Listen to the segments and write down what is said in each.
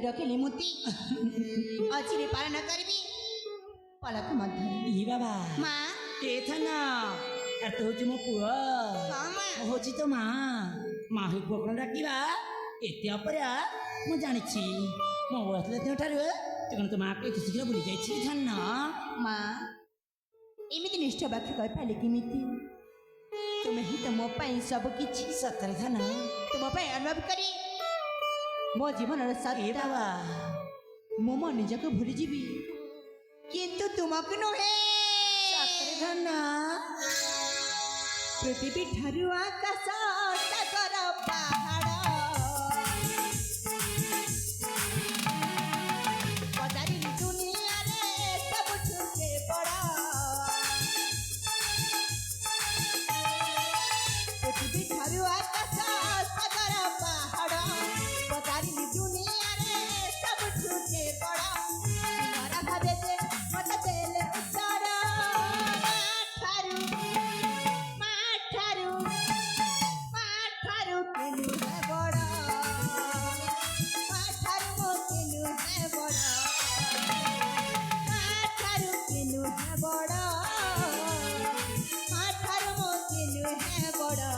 डकिले मुती अच्छी पालन करबी पलक मध्य ई बाबा माँ ए था ना तो हूँ मो पुआ हूँ तो माँ माँ ही पुआ कौन डाकिबा एत मु जानी मो बस ठार तू कौन तो माँ को शीघ्र भूली जाइए था ना माँ एमती निष्ठ वाक्य कह पाले किमिति तुम्हें ही तो मो पाई सब किछि सतर था ना तुम पाई अनुभव करी मो जीवन सत्य बाबा मो मन निजक भूली जीवी किंतु तुमको नुहे पृथ्वी ठारू आकाश सागर पहाड़ पदारी दुनिया रे सब छुके बड़ा पृथ्वी ठारू आकाश सागर पहाड़ पदारी दुनिया रे सब छुके बड़ा तुम्हारा भावे दे मत देले उत्तर ठारू केनु है बड़ा ठारू मो केनु है बड़ा ठारू केनु है बड़ा ठारू मो केनु है बड़ा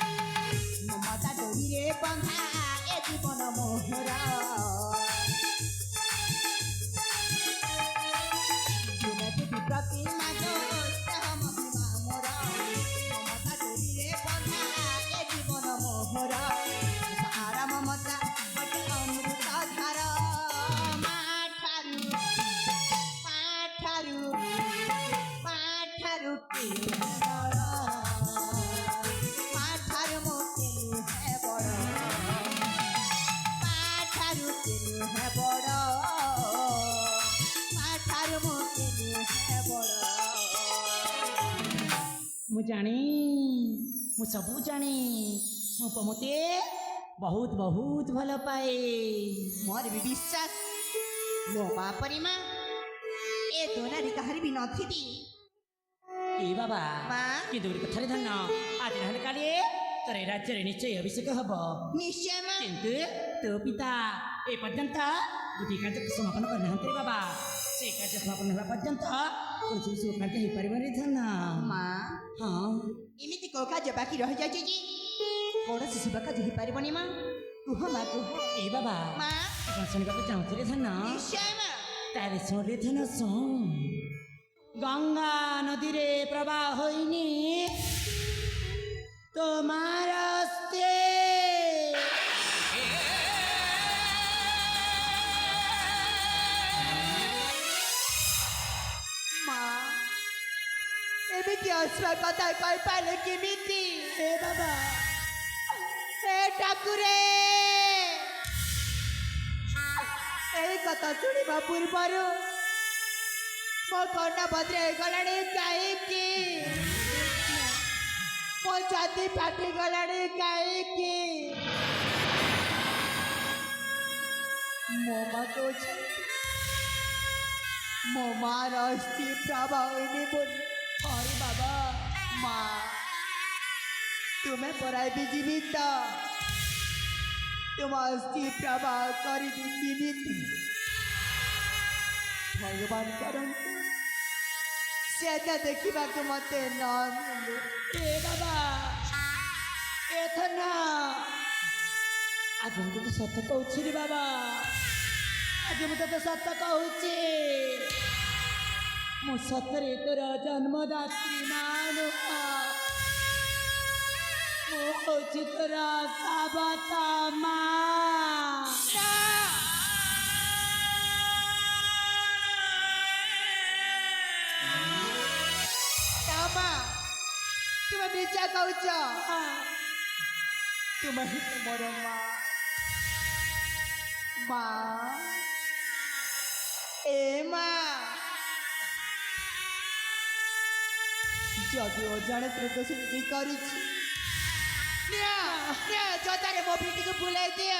ममता डोरी बंधा ए जीवन मोहरा प्रति माघ महिमा मोरा ममता डोरी बंधा ए जीवन मोहरा सारा ममता मते अमृत धार ठारू मु जानी मु सबू जानी मु पमते बहुत बहुत भल पाए मोर भी विश्वास मो बापरी माँ ए दोनारी कहारी भी नथी ए बाबा माँ कि दूरी कथारे धन आज नहले काली तोरे राज्य रे निश्चय अभिषेक हब निश्चय माँ किंतु तो पिता ए पर्यंत गोटे कार्य समापन करना बाबा से कार्य समापन होगा पर्यंत कौन शुभ कार्य हो पारे धन माँ हाँ एमती को कार्य बाकी रह जाए କୌଣସି ସେବା କାର୍ଯ୍ୟ ହେଇପାରିବନି ମା କୁହ ମା କୁହ ଏ ବାବା ମା କଣ ଶୁଣିବାକୁ ଚାହୁଁଥିଲେ ଧନ ନିଶ୍ଚୟ ମା ତାରେ ଶୁଣିଲେ ଧନ ଶୁଣ ଗଙ୍ଗା ନଦୀରେ ପ୍ରବାହ ହୋଇନି তোমার হস্তে মা ଏମିତି ଆସିବା କଥା କହିପାରିଲେ କେମିତି এ ବାবা ଏ ଠାକୁରେ এই କଥା ଶୁଣିବା ପୂର୍ବରୁ ମୋ କର୍ଣ୍ଣ ଭଦ୍ର ହେଇଗଲାଣି କାହିଁକି ମୋ ଛାତି ଫାଟିଗଲାଣି କାହିଁକି ମୋ ମା କହୁଛନ୍ତି ମୋ ମାର ଅସ୍ଥି ପ୍ରଭାବ ହୋଇନି ବୋଲି আরে বাবা ମା ତୁମେ ପରାଇବି ଜୀବିତ ତୁମ ଅସ୍ଥି ପ୍ରଭାବ କରିବି କେମିତି ଭଗବାନ କରନ୍ତୁ ସେଟା ଦେଖିବାକୁ ମତେ ନ ମିଳୁ এ বাবা এথা না আজ ମୁଁ ତତେ ସତ କହୁଛି ରେ ବାବା ଆଜି ମୁଁ ତତେ ସତ କହୁଛି ମୁଁ ସତରେ ତୋର ଜନ୍ମଦାତ୍ରୀ ମା ନୁହଁ ମୁଁ ହଉଛି ତୋର ସାବତ ମା ମା ତୁମେ ମିଛ କହୁଛ ତୁମେ ହିଁ ତୁମର ମା ମା ଏ ମା ଯଦି ଅଜାଣତରେ ତ ସେମିତି କରିଛି ଯଥାରେ ମୋ ପିଠିକୁ ବୁଲାଇ ଦିଅ